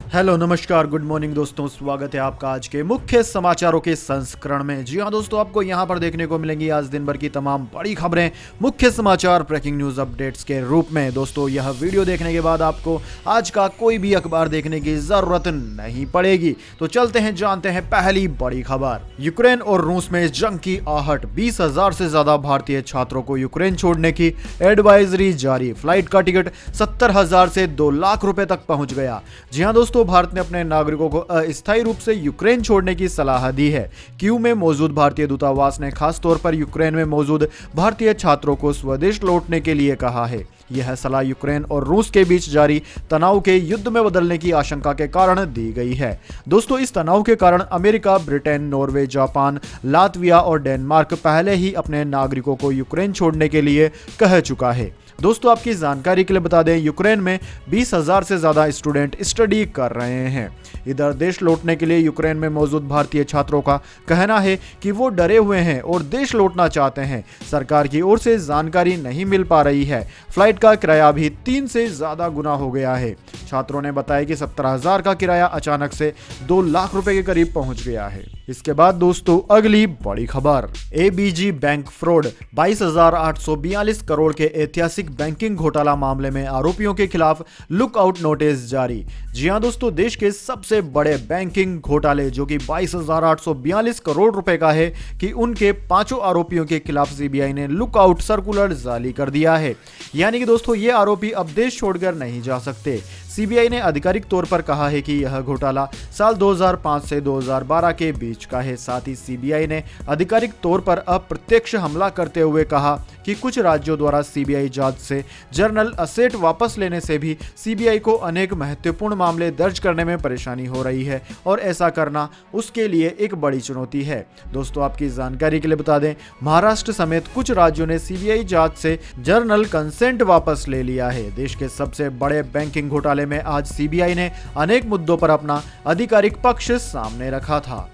Hello नमस्कार good morning दोस्तों, स्वागत है आपका आज के मुख्य समाचारों के संस्करण में। जी हां दोस्तों, आपको यहां पर देखने को मिलेंगी आज दिन भर की तमाम बड़ी खबरें, मुख्य समाचार, ब्रेकिंग न्यूज अपडेट्स के रूप में। दोस्तों यह वीडियो देखने के बाद आपको आज का कोई भी अखबार देखने की जरूरत नहीं पड़ेगी। तो चलते हैं, जानते हैं पहली बड़ी खबर। यूक्रेन और रूस में जंग की आहट, 20,000 से ज्यादा भारतीय छात्रों को यूक्रेन छोड़ने की एडवाइजरी जारी। फ्लाइट का टिकट 70,000 से 2 लाख रुपए तक पहुंच गया। जी हां दोस्तों, भारत ने अपने नागरिकों को अस्थायी रूप से यूक्रेन छोड़ने की सलाह दी है। कीव में मौजूद भारतीय दूतावास ने खास तौर पर यूक्रेन में मौजूद भारतीय छात्रों को स्वदेश लौटने के लिए कहा है। यह सलाह यूक्रेन और रूस के बीच जारी तनाव के युद्ध में बदलने की आशंका के कारण दी गई है। दोस्तों इस तनाव के कारण America, Britain, Norway, Japan, Latvia और डेनमार्क पहले ही अपने नागरिकों को यूक्रेन छोड़ने के लिए कह चुका है। दोस्तों आपकी जानकारी के लिए बता दें, यूक्रेन में 20,000 से ज्यादा स्टूडेंट स्टडी कर रहे हैं। इधर देश लौटने के लिए यूक्रेन में मौजूद भारतीय छात्रों का कहना है कि वो डरे हुए हैं और देश लौटना चाहते हैं। सरकार की ओर से जानकारी नहीं मिल पा रही है। फ्लाइट का किराया भी 3 से ज्यादा गुना हो गया है। छात्रों ने बताया कि 17,000 का किराया अचानक से 2 लाख रुपए के करीब पहुंच गया है। इसके बाद दोस्तों अगली बड़ी खबर, एबीजी बैंक फ्रॉड, 22,842 करोड़ के ऐतिहासिक बैंकिंग घोटाला मामले में आरोपियों के खिलाफ लुकआउट नोटिस जारी। जी हां दोस्तों, देश के सबसे बड़े बैंकिंग घोटाले जो कि 22,842 करोड़ रुपए का है कि उनके 5 आरोपियों के खिलाफ सीबीआई ने लुकआउट सर्कुलर जारी कर दिया है। यानी कि दोस्तों ये आरोपी अब देश छोड़कर नहीं जा सकते। सीबीआई ने आधिकारिक तौर पर कहा है कि यह घोटाला साल 2005 से 2012 के बीच का है। साथ ही सीबीआई ने आधिकारिक तौर पर अप्रत्यक्ष हमला करते हुए कहा कि कुछ राज्यों द्वारा सीबीआई जांच से जर्नल असेट वापस लेने से भी सीबीआई को अनेक महत्वपूर्ण मामले दर्ज करने में परेशानी हो रही है और ऐसा करना उसके लिए एक बड़ी चुनौती है। दोस्तों आपकी जानकारी के लिए बता दें, महाराष्ट्र समेत कुछ राज्यों ने सीबीआई जांच से जर्नल कंसेंट वापस ले लिया है। देश के सबसे बड़े बैंकिंग घोटाले में आज सीबीआई ने अनेक मुद्दों पर अपना आधिकारिक पक्ष सामने रखा था।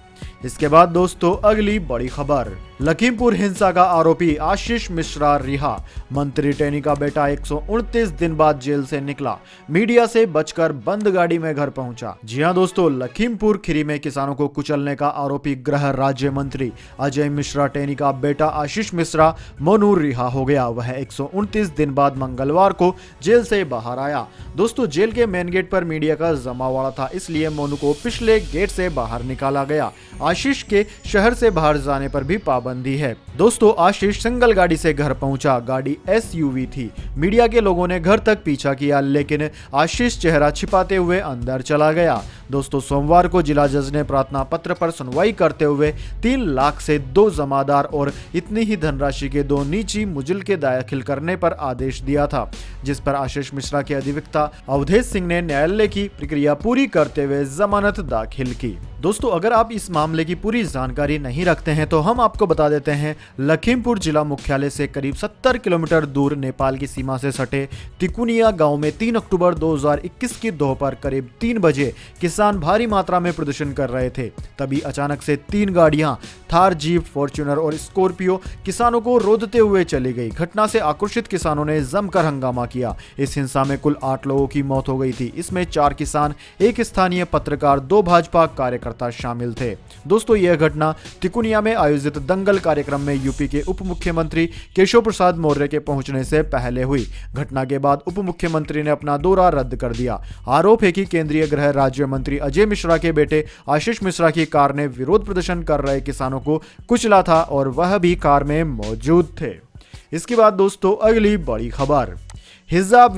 इसके बाद दोस्तों अगली बड़ी खबर, लखीमपुर हिंसा का आरोपी आशीष मिश्रा रिहा। मंत्री टेनी का बेटा 129 दिन बाद जेल से निकला, मीडिया से बचकर बंद गाड़ी में घर पहुंचा। जी हां दोस्तों, लखीमपुर खीरी में किसानों को कुचलने का आरोपी गृह राज्य मंत्री अजय मिश्रा टेनी का बेटा आशीष मिश्रा मोनू रिहा हो गया। वह 129 दिन बाद मंगलवार को जेल से बाहर आया। दोस्तों जेल के मेन गेट पर मीडिया का जमावड़ा था, इसलिए मोनू को पिछले गेट से बाहर निकाला गया। आशीष के शहर से बाहर जाने पर भी पाबंदी है। दोस्तों आशीष सिंगल गाड़ी से घर पहुंचा, गाड़ी एसयूवी थी। मीडिया के लोगों ने घर तक पीछा किया, लेकिन आशीष चेहरा छिपाते हुए अंदर चला गया। दोस्तों सोमवार को जिला जज ने प्रार्थना पत्र पर सुनवाई करते हुए 3 लाख से 2 जमादार और इतनी ही धनराशि के 2 निजी मुजल्के दाखिल करने पर आदेश दिया था, जिस पर आशीष मिश्रा के अधिवक्ता अवधेश सिंह ने न्यायालय की प्रक्रिया पूरी करते हुए जमानत दाखिल की। दोस्तों अगर आप इस मामले की पूरी जानकारी नहीं रखते हैं तो हम आपको बता देते हैं। लखीमपुर जिला मुख्यालय से करीब 70 किलोमीटर दूर नेपाल की सीमा से सटे तिकुनिया गांव में 3 अक्टूबर 2021 की दोपहर करीब 3 बजे किसान भारी मात्रा में प्रदर्शन कर रहे थे। तभी अचानक से 3 गाड़ियां थार, जीप, फॉर्च्यूनर और स्कॉर्पियो किसानों को रोदते हुए चली गई। घटना से आक्रोशित किसानों ने जमकर हंगामा किया। इस हिंसा में कुल 8 लोगों की मौत हो गई थी। इसमें 4 किसान, 1 स्थानीय पत्रकार, 2 भाजपा कार्यकर्ता शामिल थे। दोस्तों यह घटना तिकुनिया में आयोजित दंगल कार्यक्रम में यूपी के उप मुख्यमंत्री केशव प्रसाद मौर्य के पहुंचने से पहले हुई। घटना के बाद उप मुख्यमंत्री ने अपना दौरा रद्द कर दिया। आरोप है कि केंद्रीय गृह राज्य मंत्री अजय मिश्रा के बेटे आशीष मिश्रा की कार ने विरोध प्रदर्शन कर रहे किसानों को कुचला था और वह भी कार में मौजूद थे। इसके बाद दोस्तों अगली बड़ी खबर, हिजाब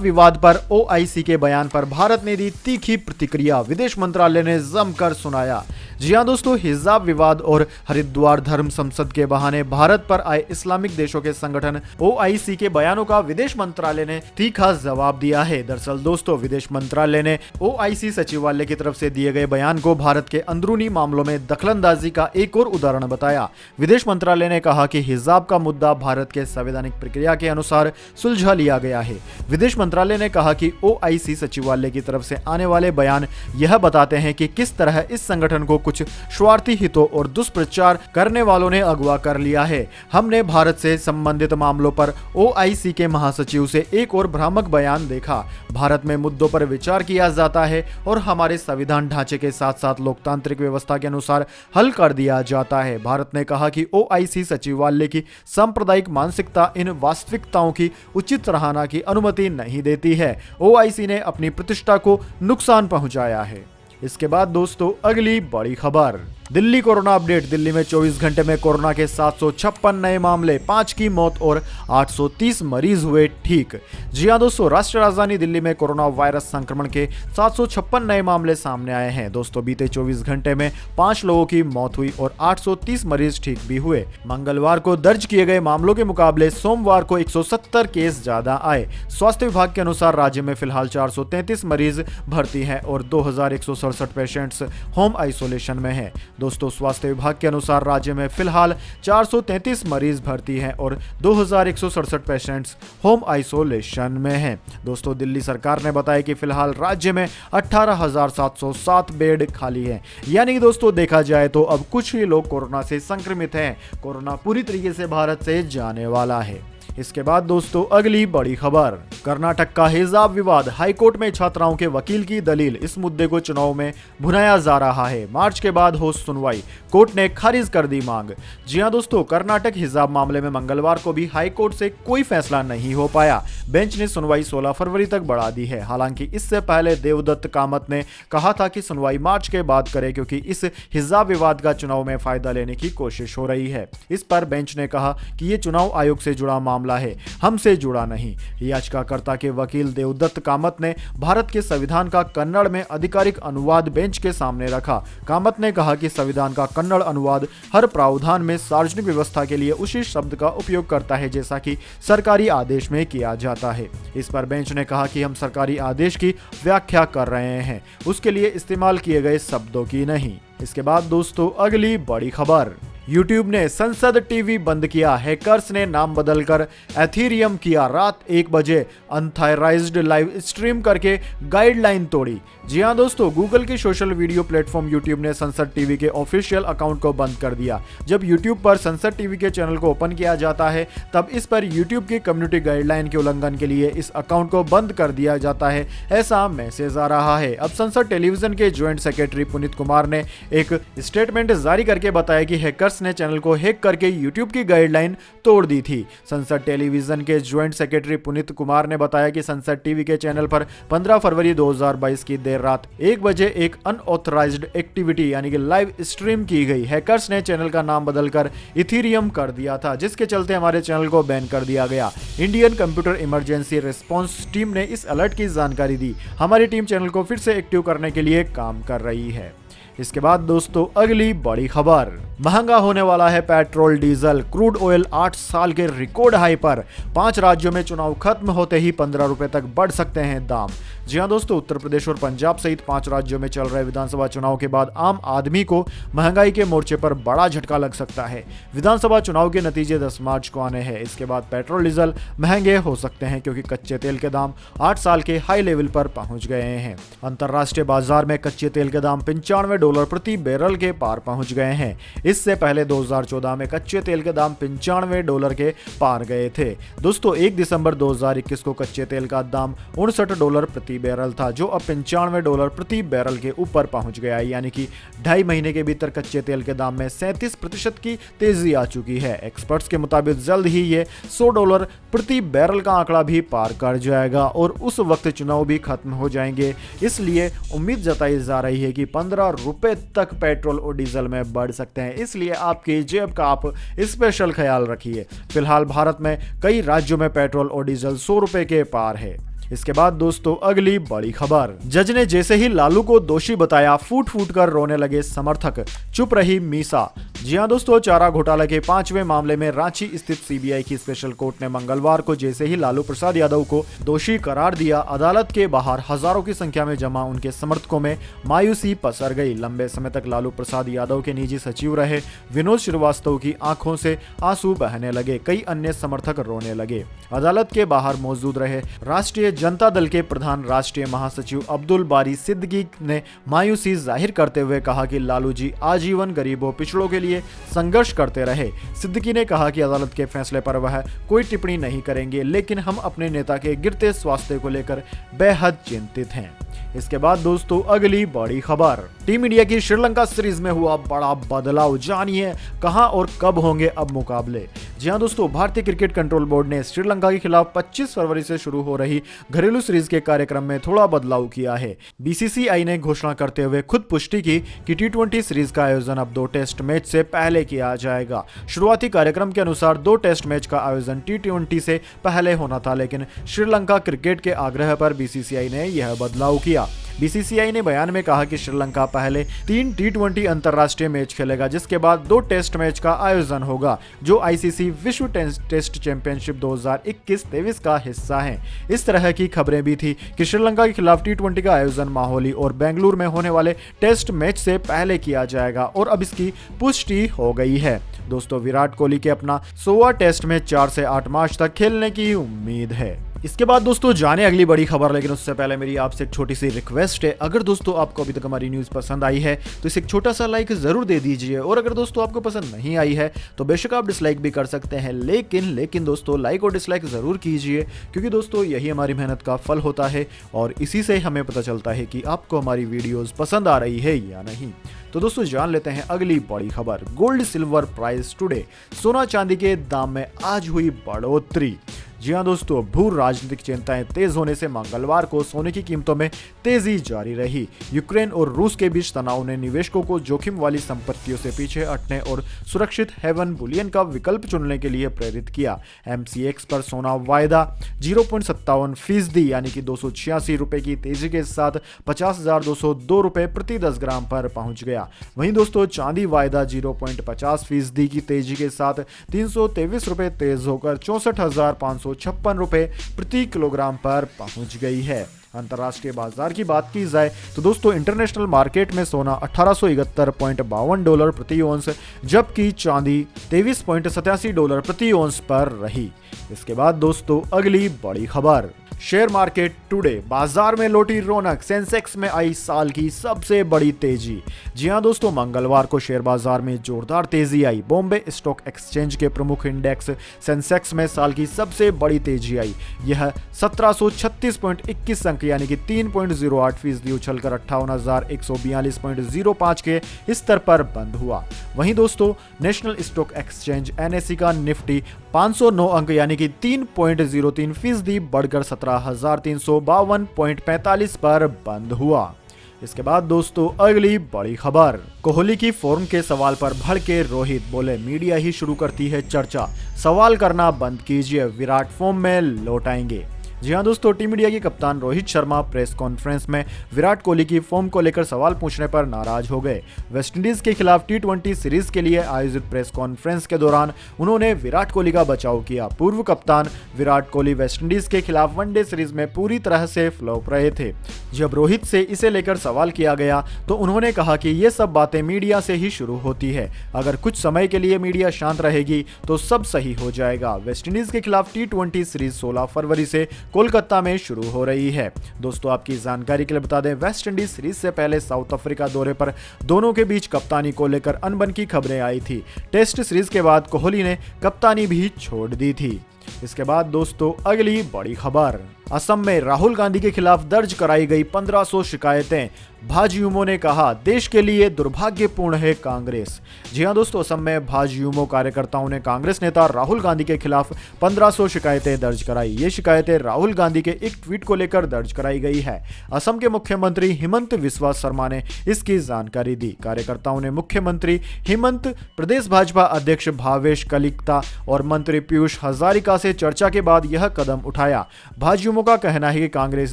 विवाद पर ओआईसी के बयान पर भारत ने दी तीखी प्रतिक्रिया, विदेश मंत्रालय ने जमकर सुनाया। जी हां दोस्तों, हिजाब विवाद और हरिद्वार धर्म संसद के बहाने भारत पर आए इस्लामिक देशों के संगठन ओआईसी के बयानों का विदेश मंत्रालय ने तीखा जवाब दिया है। दरअसल दोस्तों विदेश मंत्रालय ने ओआईसी सचिवालय की तरफ से दिए गए बयान को भारत के अंदरूनी मामलों में दखलंदाजी का एक और उदाहरण बताया। विदेश मंत्रालय ने कहा कि हिजाब का मुद्दा भारत के संवैधानिक प्रक्रिया के अनुसार सुलझा लिया गया है। विदेश मंत्रालय ने कहा कि ओआईसी सचिवालय की तरफ से आने वाले बयान यह बताते हैं कि किस तरह इस संगठन को कुछ स्वार्थी हितों और दुष्प्रचार करने वालों ने अगवा कर लिया है। हमने भारत से संबंधित मामलों पर OIC के महासचिव से एक और भ्रामक बयान देखा। भारत में मुद्दों पर विचार किया जाता है और हमारे संविधान ढांचे के साथ साथ लोकतांत्रिक व्यवस्था के अनुसार हल कर दिया जाता है। भारत ने कहा कि OIC सचिवालय की सांप्रदायिक मानसिकता इन वास्तविकताओं की उचित सराहना की अनुमति नहीं देती है। OIC ने अपनी प्रतिष्ठा को नुकसान पहुंचाया है। इसके बाद दोस्तों अगली बड़ी खबर, दिल्ली कोरोना अपडेट। दिल्ली में 24 घंटे में कोरोना के 756 नए मामले, 5 की मौत और 830 मरीज हुए ठीक। जी हां दोस्तों, राष्ट्रीय राजधानी दिल्ली में कोरोना वायरस संक्रमण के 756 नए मामले सामने आए हैं। दोस्तों बीते 24 घंटे में 5 लोगों की मौत हुई और 830 मरीज ठीक भी हुए। मंगलवार को दर्ज किए गए मामलों के मुकाबले सोमवार को 170 केस ज्यादा आए। स्वास्थ्य विभाग के अनुसार राज्य में फिलहाल 433 मरीज भर्ती हैं और 2167 पेशेंट्स होम आइसोलेशन में हैं। दोस्तों स्वास्थ्य विभाग के अनुसार राज्य में फिलहाल 433 मरीज भर्ती हैं और 2167 पेशेंट्स होम आइसोलेशन में हैं। दोस्तों दिल्ली सरकार ने बताया कि फिलहाल राज्य में 18,707 बेड खाली हैं। यानी कि दोस्तों देखा जाए तो अब कुछ ही लोग कोरोना से संक्रमित हैं। कोरोना पूरी तरीके से भारत से जाने वाला है। इसके बाद दोस्तों अगली बड़ी खबर, कर्नाटक का हिजाब विवाद। हाईकोर्ट में छात्राओं के वकील की दलील, इस मुद्दे को चुनाव में भुनाया जा रहा है। मार्च के बाद हो सुनवाई, कोर्ट ने खारिज कर दी मांग। जी हां दोस्तों, कर्नाटक हिजाब मामले में मंगलवार को भी हाईकोर्ट से कोई फैसला नहीं हो पाया। बेंच ने सुनवाई 16 फरवरी तक बढ़ा दी है। हालांकि इससे पहले देवदत्त कामत ने कहा था कि सुनवाई मार्च के बाद करे क्योंकि इस हिजाब विवाद का चुनाव में फायदा लेने की कोशिश हो रही है। इस पर बेंच ने कहा कि ये चुनाव आयोग से जुड़ा मामला है, हमसे जुड़ा नहीं। याचिकाकर्ता के वकील देवदत्त कामत ने भारत के संविधान का कन्नड़ में आधिकारिक अनुवाद बेंच के सामने रखा। कामत ने कहा कि संविधान का कन्नड़ अनुवाद हर प्रावधान में सार्वजनिक व्यवस्था के लिए उसी शब्द का उपयोग करता है जैसा कि सरकारी आदेश में किया जाता है। इस पर बेंच ने कहा कि हम सरकारी आदेश की व्याख्या कर रहे हैं, उसके लिए इस्तेमाल किए गए शब्दों की नहीं। इसके बाद दोस्तों अगली बड़ी खबर, YouTube ने संसद टीवी बंद किया। हैकर्स ने नाम बदलकर एथीरियम किया। रात 1 बजे अनथॉराइज्ड लाइव स्ट्रीम करके गाइडलाइन तोड़ी। जी हां दोस्तों, गूगल के सोशल वीडियो प्लेटफॉर्म YouTube ने संसद टीवी के ऑफिशियल अकाउंट को बंद कर दिया। जब YouTube पर संसद टीवी के चैनल को ओपन किया जाता है तब इस पर YouTube की कम्युनिटी गाइडलाइन के उल्लंघन के लिए इस अकाउंट को बंद कर दिया जाता है, ऐसा मैसेज आ रहा है। अब संसद टेलीविजन के ज्वाइंट सेक्रेटरी पुनीत कुमार ने एक स्टेटमेंट जारी करके बताया कि हैकर्स ने चैनल को हैक करके YouTube की गाइडलाइन तोड़ दी थी। संसद टेलीविजन के ज्वाइंट सेक्रेटरी पुनीत कुमार ने बताया कि संसद टीवी के चैनल पर 15 फरवरी 2022 की देर रात 1 बजे एक अनऑथराइज्ड एक्टिविटी यानी कि लाइव स्ट्रीम की गई। हैकर्स ने चैनल का नाम बदलकर इथीरियम कर दिया था, जिसके चलते हमारे चैनल को बैन कर दिया गया। Indian computer emergency response team ने इस अलर्ट की जानकारी दी। हमारी टीम चैनल को फिर से एक्टिव करने के लिए काम कर रही है। इसके बाद दोस्तों अगली बड़ी खबर, महंगा होने वाला है पेट्रोल डीजल। क्रूड ऑयल 8 साल के रिकॉर्ड हाई पर। 5 राज्यों में चुनाव खत्म होते ही 15 रुपए तक बढ़ सकते हैं दाम। जी हां दोस्तों, उत्तर प्रदेश और पंजाब सहित 5 राज्यों में चल रहे विधानसभा चुनाव के बाद आम आदमी को महंगाई के मोर्चे पर बड़ा झटका लग सकता है। विधानसभा चुनाव के नतीजे 10 मार्च को आने हैं। इसके बाद पेट्रोल डीजल महंगे हो सकते हैं क्योंकि कच्चे तेल के दाम 8 साल के हाई लेवल पर पहुंच गए हैं। अंतरराष्ट्रीय बाजार में कच्चे तेल के दाम $95 प्रति बैरल के पार पहुंच गए हैं। इससे पहले 2014 में कच्चे तेल के दाम $95 के पार गए थे। दोस्तों 1 दिसंबर 2021 को कच्चे तेल का दाम $59 प्रति बैरल था, जो अब $95 प्रति बैरल के ऊपर पहुंच गया है। यानी कि 2.5 महीने के भीतर कच्चे तेल के दाम में 37% की तेजी आ चुकी है। एक्सपर्ट्स के मुताबिक जल्द ही ये $100 प्रति बैरल का आंकड़ा भी पार कर जाएगा और उस वक्त चुनाव भी खत्म हो जाएंगे। इसलिए उम्मीद जताई जा रही है कि 15 रुपए तक पेट्रोल और डीजल में बढ़ सकते हैं। इसलिए आपकी जेब का आप स्पेशल ख्याल रखिए। फिलहाल भारत में कई राज्यों में पेट्रोल और डीजल 100 रुपए के पार है। इसके बाद दोस्तों अगली बड़ी खबर, जज ने जैसे ही लालू को दोषी बताया फूट फूट कर रोने लगे समर्थक, चुप रही मीसा। जी हां दोस्तों, चारा घोटाला के 5वें मामले में रांची स्थित सीबीआई की स्पेशल कोर्ट ने मंगलवार को जैसे ही लालू प्रसाद यादव को दोषी करार दिया, अदालत के बाहर हजारों की संख्या में जमा उनके समर्थकों में मायूसी पसर गई। लंबे समय तक लालू प्रसाद यादव के निजी सचिव रहे विनोद श्रीवास्तव की आंखों से आंसू बहने लगे, कई अन्य समर्थक रोने लगे। अदालत के बाहर मौजूद रहे राष्ट्रीय जनता दल के प्रधान राष्ट्रीय महासचिव अब्दुल बारी सिद्दीकी ने मायूसी जाहिर करते हुए कहा कि लालू जी आजीवन गरीबों पिछड़ों के लिए संघर्ष करते रहे। सिद्दीकी ने कहा कि अदालत के फैसले पर वह कोई टिप्पणी नहीं करेंगे, लेकिन हम अपने नेता के गिरते स्वास्थ्य को लेकर बेहद चिंतित हैं। इसके बाद दोस्तों अगली बड़ी खबर, टीम इंडिया की श्रीलंका सीरीज में हुआ बड़ा बदलाव, जानिए कहां और कब होंगे अब मुकाबले। जी हां दोस्तों, भारतीय क्रिकेट कंट्रोल बोर्ड ने श्रीलंका के खिलाफ 25 फरवरी से शुरू हो रही घरेलू सीरीज के कार्यक्रम में थोड़ा बदलाव किया है। बीसीसीआई ने घोषणा करते हुए खुद पुष्टि की कि टी20 सीरीज का आयोजन अब 2 टेस्ट मैच से पहले किया जाएगा। शुरुआती कार्यक्रम के अनुसार 2 टेस्ट मैच का आयोजन टी20 से पहले होना था, लेकिन श्रीलंका क्रिकेट के आग्रह पर बीसीसीआई ने यह बदलाव किया। बीसीसीआई ने बयान में कहा कि श्रीलंका पहले 3 टी20 अंतरराष्ट्रीय मैच खेलेगा, जिसके बाद 2 टेस्ट मैच का आयोजन होगा, जो आईसीसी विश्व टेस्ट चैंपियनशिप 2021-23 का हिस्सा है। इस तरह की खबरें भी थी कि श्रीलंका के खिलाफ टी20 का आयोजन माहौली और बेंगलुरु में होने वाले टेस्ट मैच से पहले किया जाएगा, और अब इसकी पुष्टि हो गई है। दोस्तों, विराट कोहली के अपना 100वां टेस्ट मैच 4 से 8 मार्च तक खेलने की उम्मीद है। इसके बाद दोस्तों जाने अगली बड़ी खबर, लेकिन उससे पहले मेरी आपसे एक छोटी सी रिक्वेस्ट है। अगर दोस्तों आपको अभी तक हमारी न्यूज़ पसंद आई है तो इसे एक छोटा सा लाइक जरूर दे दीजिए, और अगर दोस्तों आपको पसंद नहीं आई है तो बेशक आप डिसलाइक भी कर सकते हैं, लेकिन दोस्तों लाइक और डिसलाइक जरूर कीजिए, क्योंकि दोस्तों यही हमारी मेहनत का फल होता है और इसी से हमें पता चलता है कि आपको हमारी वीडियोस पसंद आ रही है या नहीं। तो दोस्तों जान लेते हैं अगली बड़ी खबर, गोल्ड सिल्वर प्राइस टुडे, सोना चांदी के दाम में आज हुई बढ़ोतरी। जी हां दोस्तों, भू राजनीतिक चिंताएं तेज होने से मंगलवार को सोने की कीमतों में तेजी जारी रही। यूक्रेन और रूस के बीच तनाव ने निवेशकों को जोखिम वाली संपत्तियों से पीछे हटने और सुरक्षित हेवन बुलियन का विकल्प चुनने के लिए प्रेरित किया। एमसीएक्स पर सोना वायदा 0.57% यानी कि 286 रुपए की तेजी के साथ 50,202 रुपए प्रति 10 ग्राम पर पहुंच गया। वहीं दोस्तों चांदी वायदा 0.50% की तेजी के साथ 323 रुपए तेज होकर 64,556 रुपए प्रति किलोग्राम पर पहुंच गई है। अंतर्राष्ट्रीय बाजार की बात की जाए तो दोस्तों इंटरनेशनल मार्केट में सोना $1871.52 प्रति औंस, जबकि चांदी $23.87 प्रति औंस पर रही। इसके बाद दोस्तों अगली बड़ी खबर, शेयर मार्केट टुडे, बाजार में लौटी रौनक, सेंसेक्स में आई साल की सबसे बड़ी तेजी। जी हां दोस्तों, मंगलवार को शेयर बाजार में जोरदार तेजी आई। बॉम्बे स्टॉक एक्सचेंज के प्रमुख इंडेक्स सेंसेक्स में साल की सबसे बड़ी तेजी आई। यह 1736.21 अंक यानी कि 3.08% उछलकर 58,142.05 के स्तर पर बंद हुआ। वहीं दोस्तों नेशनल स्टॉक एक्सचेंज एनएसई का निफ्टी 509 अंक यानी कि 3.03% बढ़कर 17,352.45 पर बंद हुआ। इसके बाद दोस्तों अगली बड़ी खबर, कोहली की फॉर्म के सवाल पर भड़के रोहित, बोले मीडिया ही शुरू करती है चर्चा, सवाल करना बंद कीजिए, विराट फॉर्म में लौट आएंगे। जी हां दोस्तों, टीम इंडिया के कप्तान रोहित शर्मा प्रेस कॉन्फ्रेंस में विराट कोहली की फॉर्म को लेकर सवाल पूछने पर नाराज हो गए। वेस्टइंडीज के खिलाफ टी20 सीरीज के लिए आयोजित प्रेस कॉन्फ्रेंस के दौरान उन्होंने विराट कोहली का बचाव किया। पूर्व कप्तान विराट कोहली वेस्टइंडीज के खिलाफ वनडे सीरीज में पूरी तरह से फ्लॉप रहे थे। जब रोहित से इसे लेकर सवाल किया गया तो उन्होंने कहा कि ये सब बातें मीडिया से ही शुरू होती है, अगर कुछ समय के लिए मीडिया शांत रहेगी तो सब सही हो जाएगा। वेस्टइंडीज के खिलाफ टी20 सीरीज 16 फरवरी से कोलकाता में शुरू हो रही है। दोस्तों आपकी जानकारी के लिए बता दें, वेस्ट इंडीज सीरीज से पहले साउथ अफ्रीका दौरे पर दोनों के बीच कप्तानी को लेकर अनबन की खबरें आई थी। टेस्ट सीरीज के बाद कोहली ने कप्तानी भी छोड़ दी थी। इसके बाद दोस्तों अगली बड़ी खबर, असम में राहुल गांधी के खिलाफ दर्ज कराई गई 1500 शिकायतें, भाजयुमो ने कहा देश के लिए दुर्भाग्यपूर्ण है कांग्रेस। जी हां दोस्तों, असम में भाजयुमो कार्यकर्ताओं ने कांग्रेस नेता राहुल गांधी के खिलाफ 1500 शिकायतें दर्ज कराई। ये शिकायतें राहुल गांधी के एक ट्वीट को लेकर दर्ज कराई गई है। असम के मुख्यमंत्री हिमंत बिस्वा शर्मा ने इसकी जानकारी दी। कार्यकर्ताओं ने मुख्यमंत्री हिमंत, प्रदेश भाजपा अध्यक्ष भावेश कलिकता और मंत्री पीयूष हजारिका से चर्चा के बाद यह कदम उठाया। भाजयुमो का कहना है कि कांग्रेस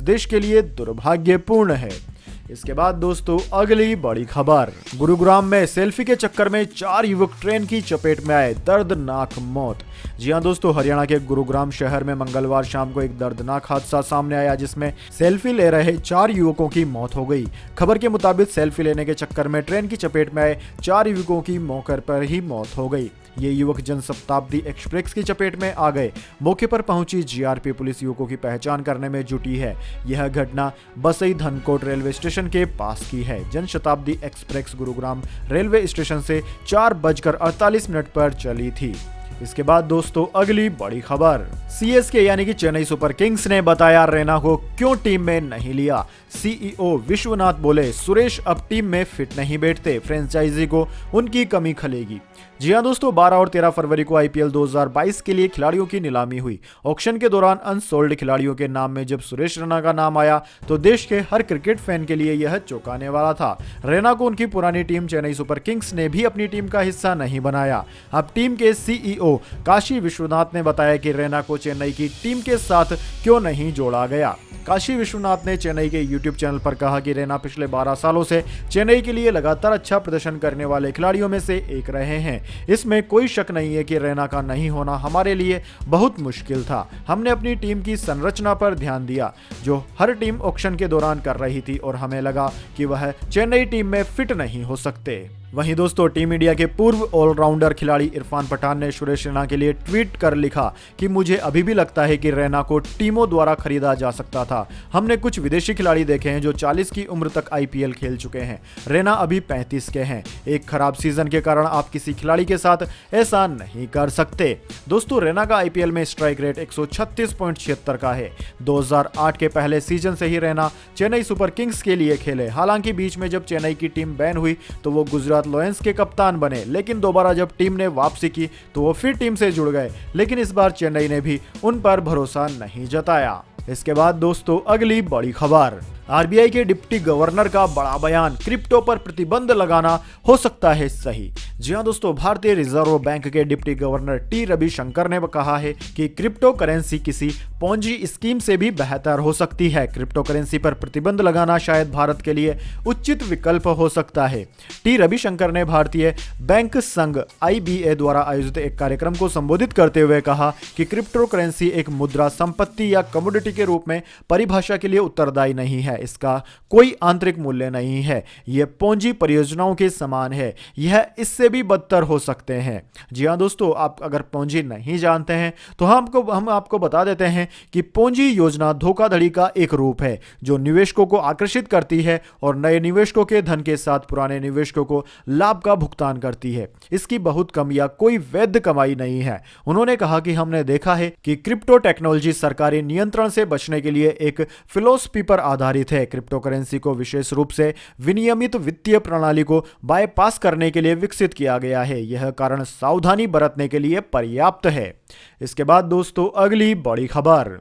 देश के लिए दुर्भाग्यपूर्ण है। इसके बाद दोस्तों अगली बड़ी खबर, गुरुग्राम में सेल्फी के चक्कर में 4 युवक ट्रेन की चपेट में आए, दर्दनाक मौत। जी हां दोस्तों, हरियाणा के गुरुग्राम शहर में मंगलवार शाम को एक दर्दनाक हादसा सामने आया जिसमें सेल्फी ले रहे 4 युवकों की मौत हो गई। खबर के मुताबिक सेल्फी लेने के चक्कर में ट्रेन की चपेट में आए 4 युवकों की मौके पर ही मौत हो गई। ये युवक जनशताब्दी एक्सप्रेस की चपेट में आ गए। मौके पर पहुंची जीआरपी पुलिस युवकों की पहचान करने में जुटी है। यह घटना बसई धनकोट रेलवे स्टेशन के पास की है। Janshatabdi express Gurugram railway station से 4:48 पर चली थी। इसके बाद दोस्तों अगली बड़ी खबर, सीएसके यानी कि चेन्नई सुपर किंग्स ने बताया रैना को क्यों टीम में नहीं लिया। सीईओ विश्वनाथ बोले, सुरेश अब टीम में फिट नहीं बैठते, फ्रेंचाइजी को उनकी कमी खलेगी। जी हां दोस्तों, 12 और 13 फरवरी को आईपीएल 2022 के लिए खिलाड़ियों की नीलामी हुई। ऑक्शन के दौरान अनसोल्ड खिलाड़ियों के नाम में जब सुरेश रैना का नाम आया तो देश के हर क्रिकेट फैन के लिए यह चौंकाने वाला था। रैना को उनकी पुरानी टीम चेन्नई सुपर किंग्स ने भी अपनी टीम का हिस्सा नहीं बनाया। अब टीम के सीईओ काशी विश्वनाथ ने बताया कि रैना को चेन्नई की टीम के साथ क्यों नहीं जोड़ा गया। काशी विश्वनाथ ने चेन्नई के यूट्यूब चैनल पर कहा कि रैना पिछले 12 सालों से चेन्नई के लिए लगातार अच्छा प्रदर्शन करने वाले खिलाड़ियों में से एक रहे हैं। इसमें कोई शक नहीं है कि रैना का नहीं होना हमारे लिए बहुत मुश्किल था। हमने अपनी टीम की संरचना पर ध्यान दिया जो हर टीम ऑक्शन के दौरान कर रही थी और हमें लगा कि वह चेन्नई टीम में फिट नहीं हो सकते। वहीं दोस्तों टीम इंडिया के पूर्व ऑलराउंडर खिलाड़ी इरफान पठान ने सुरेश रैना के लिए ट्वीट कर लिखा कि मुझे अभी भी लगता है कि रैना को टीमों द्वारा खरीदा जा सकता था। हमने कुछ विदेशी खिलाड़ी देखे हैं जो 40 की उम्र तक आईपीएल खेल चुके हैं। रैना अभी 35 के हैं। एक खराब सीजन के कारण आप किसी खिलाड़ी के साथ ऐसा नहीं कर सकते। दोस्तों रैना का आईपीएल में स्ट्राइक रेट 136.76 का है। 2008 के पहले सीजन से ही रैना चेन्नई सुपर किंग्स के लिए खेले। हालांकि बीच में जब चेन्नई की टीम बैन हुई तो वो गुजरात लॉयंस के कप्तान बने, लेकिन दोबारा जब टीम ने वापसी की तो वो फिर टीम से जुड़ गए, लेकिन इस बार चेन्नई ने भी उन पर भरोसा नहीं जताया। इसके बाद दोस्तों अगली बड़ी खबर, आरबीआई के डिप्टी गवर्नर का बड़ा बयान, क्रिप्टो पर प्रतिबंध लगाना हो सकता है सही। जी हां दोस्तों, भारतीय रिजर्व बैंक के डिप्टी गवर्नर टी रविशंकर ने कहा है कि क्रिप्टो करेंसी किसी पोंजी स्कीम से भी बेहतर हो सकती है। क्रिप्टो करेंसी पर प्रतिबंध लगाना शायद भारत के लिए उचित विकल्प हो सकता है। टी रविशंकर ने भारतीय बैंक संघ IBA द्वारा आयोजित एक कार्यक्रम को संबोधित करते हुए कहा कि क्रिप्टो करेंसी एक मुद्रा, संपत्ति या कमोडिटी के रूप में परिभाषा के लिए उत्तरदायी नहीं है। इसका कोई आंतरिक मूल्य नहीं है। यह पूंजी परियोजनाओं के समान है। यह इससे भी बदतर हो सकते हैं। जी हां दोस्तों, आप अगर पूंजी नहीं जानते हैं तो हम आपको बता देते हैं कि पूंजी योजना धोखाधड़ी का एक रूप है जो निवेशकों को आकर्षित करती है और नए निवेशकों के धन के साथ पुराने निवेशकों को लाभ का भुगतान करती है। इसकी बहुत कम या कोई वैध कमाई नहीं है। उन्होंने कहा कि हमने देखा है कि क्रिप्टो टेक्नोलॉजी सरकारी नियंत्रण से बचने के लिए एक फिलॉसफी पर आधारित है। क्रिप्टो करेंसी को विशेष रूप से विनियमित वित्तीय प्रणाली को बाईपास करने के लिए विकसित किया गया है। यह कारण सावधानी बरतने के लिए पर्याप्त है। इसके बाद दोस्तों अगली बड़ी खबर,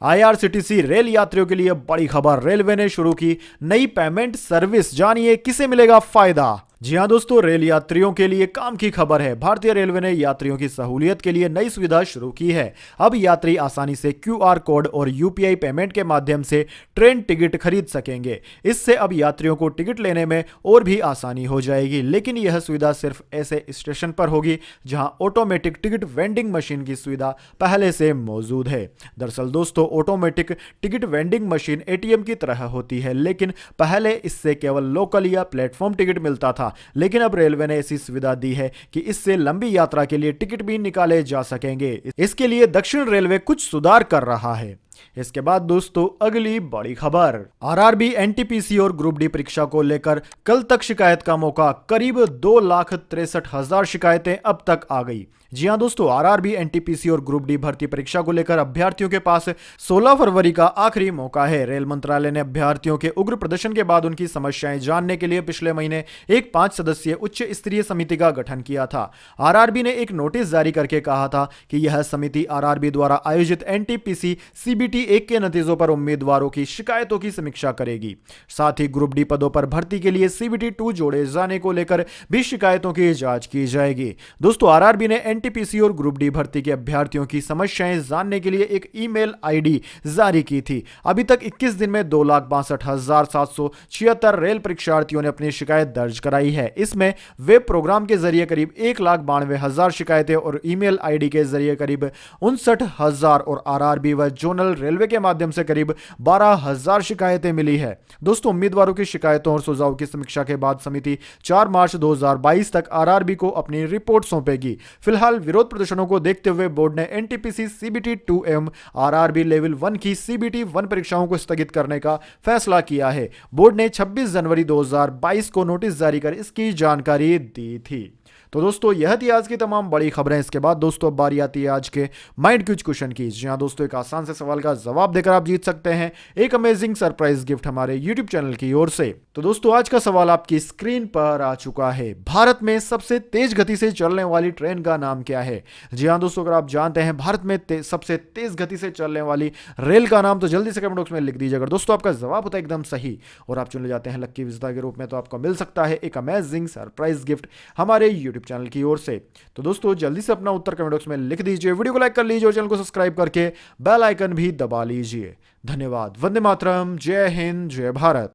IRCTC रेल यात्रियों के लिए बड़ी खबर, रेलवे ने शुरू की नई पेमेंट सर्विस, जानिए किसे मिलेगा फायदा। जी हां दोस्तों, रेल यात्रियों के लिए काम की खबर है। भारतीय रेलवे ने यात्रियों की सहूलियत के लिए नई सुविधा शुरू की है। अब यात्री आसानी से QR कोड और UPI पेमेंट के माध्यम से ट्रेन टिकट खरीद सकेंगे। इससे अब यात्रियों को टिकट लेने में और भी आसानी हो जाएगी, लेकिन यह सुविधा सिर्फ ऐसे स्टेशन पर होगी जहां ऑटोमेटिक टिकट वेंडिंग मशीन की सुविधा पहले से मौजूद है। दरअसल दोस्तों, automatic ticket vending machine ATM की तरह होती है, लेकिन पहले इससे केवल लोकल या प्लेटफॉर्म टिकट मिलता था। लेकिन अब रेलवे ने ऐसी सुविधा दी है कि इससे लंबी यात्रा के लिए टिकट भी निकाले जा सकेंगे। इसके लिए दक्षिण रेलवे कुछ सुधार कर रहा है। इसके बाद दोस्तों अगली बड़ी खबर, RRB NTPC और ग्रुप डी परीक्षा को लेकर कल तक शिकायत का मौका, करीब 2,63,000 शिकायतें अब तक आ गई। जी हां दोस्तों, RRB NTPC और ग्रुप डी भर्ती परीक्षा को लेकर अभ्यर्थियों के पास 16 फरवरी का आखिरी मौका है। रेल मंत्रालय ने अभ्यर्थियों के उग्र प्रदर्शन के बाद उनकी समस्याएं जानने के लिए पिछले महीने एक 5 सदस्यीय उच्च स्तरीय समिति का गठन किया था। RRB ने एक नोटिस जारी करके कहा था कि यह समिति RRB द्वारा आयोजित NTPC CBT सीबीटी 1 के नतीजों पर उम्मीदवारों की शिकायतों की समीक्षा करेगी। साथ ही ग्रुप डी पदों पर भर्ती के लिए सीबीटी 2 जोड़े जाने को लेकर भी शिकायतों की जांच की जाएगी। दोस्तों, आरआरबी ने एनटीपीसी और ग्रुप डी भर्ती के अभ्यर्थियों की समस्याएं जानने के लिए एक ईमेल आईडी जारी की थी। अभी तक 21 दिन में 2,62,776 रेल परीक्षार्थियों ने अपनी शिकायत दर्ज कराई है। इसमें वेब प्रोग्राम के जरिए करीब 1,92,000 शिकायतें और ईमेल आईडी के जरिए करीब 59,000 और आरआरबी व जोनल रेलवे के माध्यम से करीब 12,000 शिकायतें मिली है। दोस्तों, उम्मीदवारों की शिकायतों और सुझावों की समीक्षा के बाद समिति 4 मार्च 2022 तक आरआरबी को अपनी रिपोर्ट सौंपेगी। फिलहाल विरोध प्रदर्शनों को देखते हुए बोर्ड ने एनटीपीसी सीबीटी 2 एवं आरआरबी लेवल 1 की सीबीटी 1 परीक्षाओं को स्थगित करने का फैसला किया है। बोर्ड ने 26 जनवरी 2022 को नोटिस जारी कर इसकी जानकारी दी थी। तो दोस्तों, यह थी आज की तमाम बड़ी खबरें। इसके बाद दोस्तों अब बारी आती है आज के माइंड क्विज क्वेश्चन की। जी हाँ दोस्तों, एक आसान से सवाल का जवाब देकर आप जीत सकते हैं एक अमेजिंग सरप्राइज गिफ्ट हमारे यूट्यूब चैनल की ओर से। तो दोस्तों, आज का सवाल आपकी स्क्रीन पर आ चुका है। भारत में सबसे तेज गति से चलने वाली ट्रेन का नाम क्या है? जी हाँ दोस्तों, अगर आप जानते हैं भारत में सबसे तेज गति से चलने वाली रेल का नाम, तो जल्दी से कमेंट बॉक्स में लिख दीजिए। अगर दोस्तों आपका जवाब होता है एकदम सही और आप चुन ले जाते हैं लक्की विजेता के रूप में, तो आपको मिल सकता है एक अमेजिंग सरप्राइज गिफ्ट हमारे यूट्यूब चैनल की ओर से। तो दोस्तों, जल्दी से अपना उत्तर कमेंट बॉक्स में लिख दीजिए, वीडियो को लाइक कर लीजिए और चैनल को सब्सक्राइब करके बेल आइकन भी दबा लीजिए। धन्यवाद। वंदे मातरम। जय हिंद, जय भारत।